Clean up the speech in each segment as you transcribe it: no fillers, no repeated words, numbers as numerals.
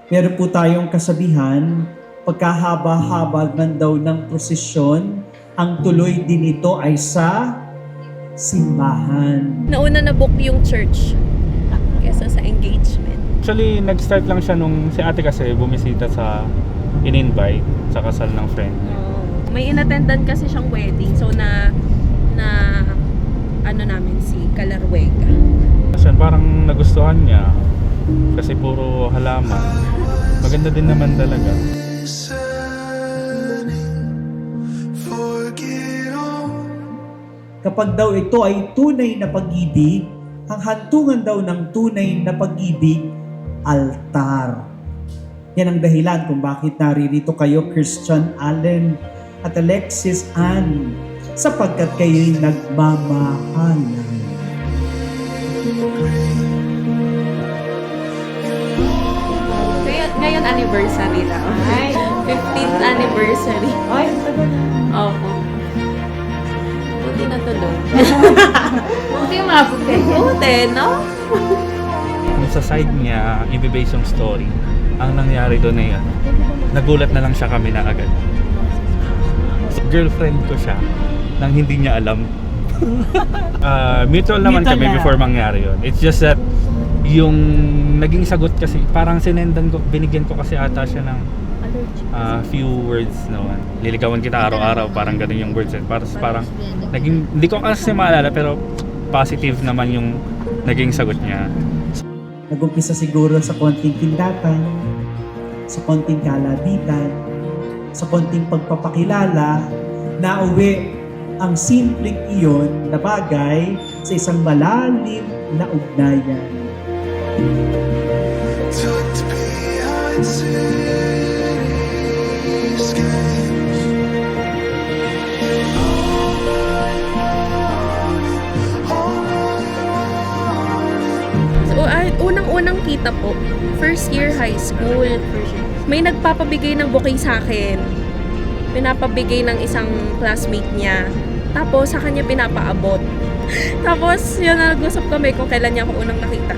Meron po tayong kasabihan, pagkahaba-haba man daw ng prosesyon, ang tuloy din ito ay sa simbahan. Nauna na book yung church kesa sa engagement. Actually, nag-start lang siya nung si ate kasi bumisita sa in-invite sa kasal ng friend niya. May inattendan kasi siyang wedding. So ano namin si Kalarwega. Kasi parang nagustuhan niya kasi puro halaman. Maganda din naman talaga. Kapag daw ito ay tunay na pag-ibig, ang hantungan daw ng tunay na pag-ibig, altar. Yan ang dahilan kung bakit naririto kayo, Christian Allen at Alexis Ann, sapagkat kayo'y nagmamahalan. Ngayon anniversary na. 15th anniversary. Ay, ang tagal na. Opo. Buti na tuloy. Buti umabot kayo. Buti, no? Nung sa side niya, i-base yung story. Ang nangyari doon ay nagulat na lang siya kami na agad. Girlfriend ko siya nang hindi niya alam. Mutual naman Mutual kami na. before mangyari yun. It's just that yung naging sagot kasi parang sinendan ko, binigyan ko kasi ata siya ng few words naman. Liligawan kita araw-araw, parang ganun yung words. Parang naging, hindi ko kasi maalala pero positive naman yung naging sagot niya. Nag-umpisa siguro sa konting tindatan, sa konting kalabitan, sa konting pagpapakilala, nauwi ang simpleng iyon na bagay sa isang malalim na ugnayan. Tucked behind cityscapes. So, unang-unang kita po, first year high school. May nagpapabigay ng bouquet sa akin. Pinapabigay ng isang classmate niya. Tapos, sa kanya pinapaabot. Tapos, yun na nag-usap kami kung kailan niya ako unang nakita.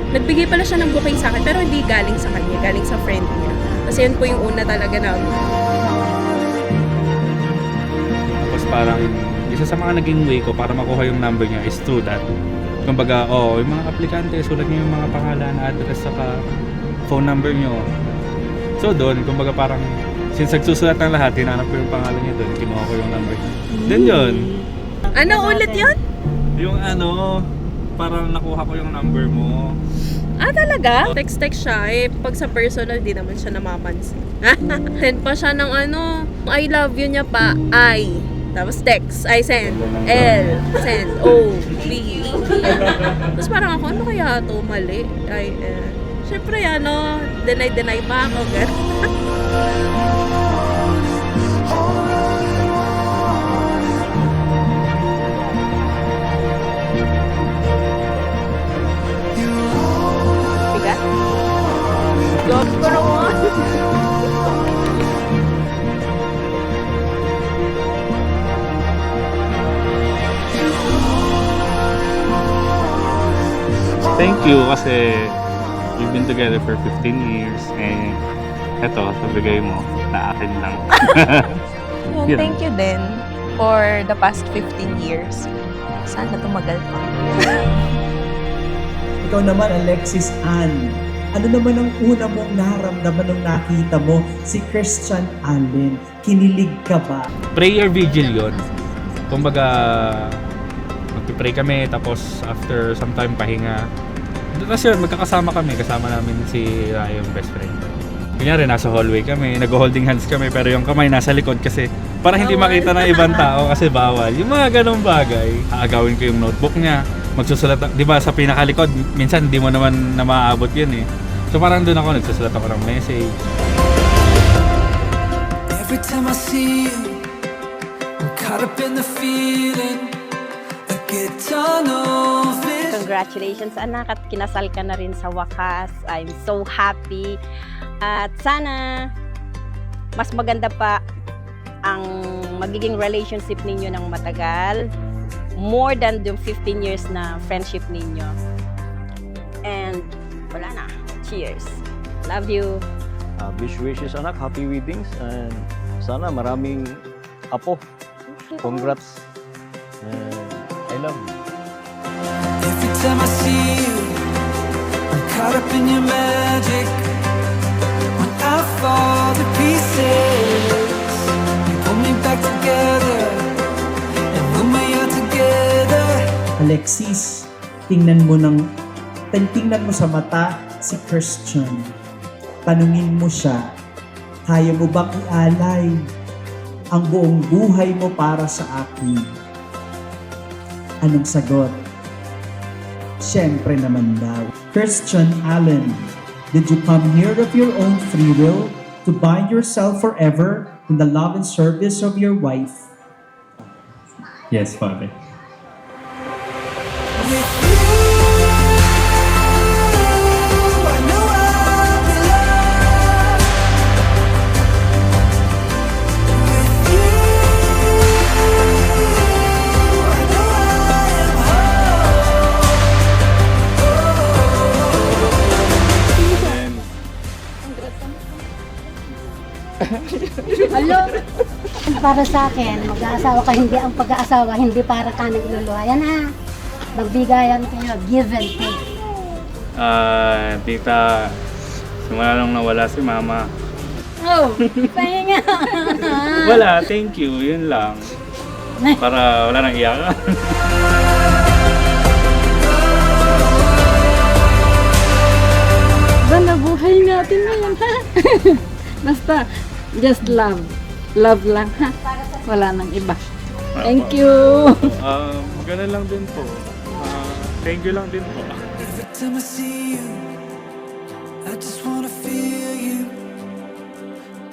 Nagbigay pala siya ng bouquet sa akin, pero hindi galing sa kanya, galing sa friend niya. Kasi yun po yung una talaga namin. Tapos parang isa sa mga naging way ko para makuha yung number niya is through that. Kumbaga, yung mga aplikante, sulat niyo yung mga pangalan, address, saka phone number niyo. So doon, kumbaga parang since nagsusulat ng lahat, hinanap ko yung pangalan niya doon, kinuha ko yung number niya. Then yun, Ano ulit yun? yung parang nakuha ko yung number mo. Ah, talaga? Text-text siya. Pag sa personal, di naman siya namapansin. Send pa siya ng I love you niya pa, I. Tapos text, I send. L, send. O, B. Tapos parang ako, ano kaya ito? Mali. I, Siyempre, deny pa ako. Bigat? Gawin ko naman. Thank you kasi we've been together for 15 years and eto, nabigay mo na akin lang. Yun, thank you din for the past 15 years. Sana tumagal pa. Ikaw naman, Alexis Ann, ano naman ang una mong naramdaman nung nakita mo si Christian Allen? Kinilig ka ba? Prayer vigil yun. Kumbaga, magpipray kami tapos after some time pahinga. Tapos yun, magkakasama kami. Kasama namin si Raya, yung best friend. Kunyari, nasa hallway kami, nag-holding hands kami pero yung kamay nasa likod kasi para hindi makita ng ibang tao kasi bawal. Yung mga ganong bagay, aagawin ko yung notebook niya. Magsusulat, di ba sa pinakalikod, minsan hindi mo naman na maaabot yun eh. So parang doon ako, nagsusulat ako ng message. Every time I see you, I'm caught up in the feeling. I get tunnel vision. Congratulations anak at kinasal ka na rin sa wakas. I'm so happy. At sana mas maganda pa ang magiging relationship ninyo ng matagal. More than yung 15 years na friendship ninyo. And wala na. Cheers. Love you. Wish wishes anak, happy weddings, and sana maraming apo. Congrats. And I love you. Every time I see you, I'm caught up in your magic. When I fall to pieces, you pull me back together, and when we are together. Alexis, tingnan mo sa mata si Christian. Tanungin mo siya, kaya mo bang ialay ang buong buhay mo para sa akin? Anong sagot? Siyempre naman daw. Christian Allen, did you come here of your own free will to bind yourself forever in the love and service of your wife? Yes, Father. With you, I know I'll be loved. With you, I know I am Alo, para sa akin, mag-aasawa ka, hindi ang pag-aasawa, hindi para ka nagluluha. Yan ha, magbigayan kayo, give and take. Tita, simula nung nawala si Mama. Oh, pahinga. Wala, thank you, yun lang. Para wala nang iyakan. Sana buhay natin ngayon, ha? Basta, just love. Love lang, ha? Wala nang iba. Thank you. Ganun lang din po. Thank you lang din po. Every time I see you, I just wanna feel you.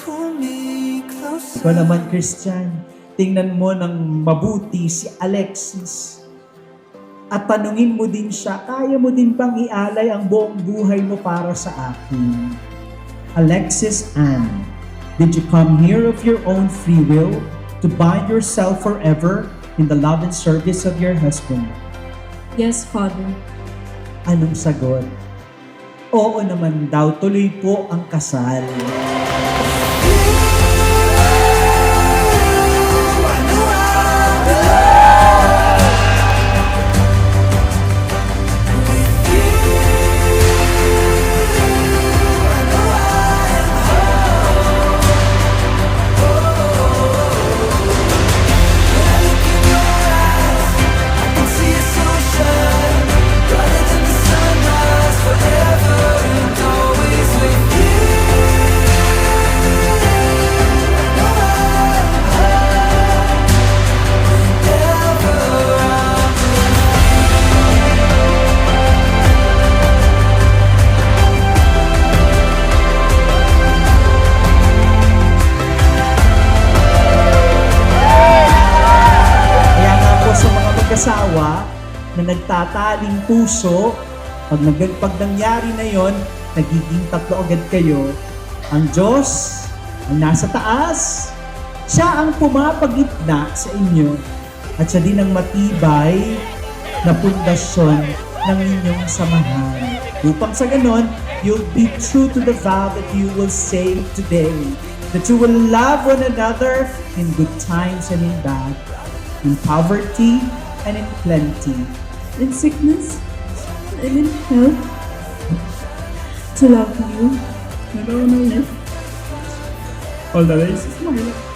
Pull me closer. Ikaw naman, Christian, tingnan mo ng mabuti si Alexis. At tanungin mo din siya, kaya mo din bang ialay ang buong buhay mo para sa akin? Alexis Ann, did you come here of your own free will to bind yourself forever in the love and service of your husband? Yes, Father. Anong sagot? Oo naman daw, tuloy po ang kasal. Asawa na nagtataling puso, pag nangyari na yon, nagiging tatlo agad kayo. Ang Diyos ang nasa taas, siya ang pumapagitna sa inyo at siya din ang matibay na pundasyon ng inyong samahan. Upang sa ganon, you'll be true to the vow that you will say today, that you will love one another in good times and in bad, in poverty and in plenty, in sickness and in health, to love you and honor you all the days of my life.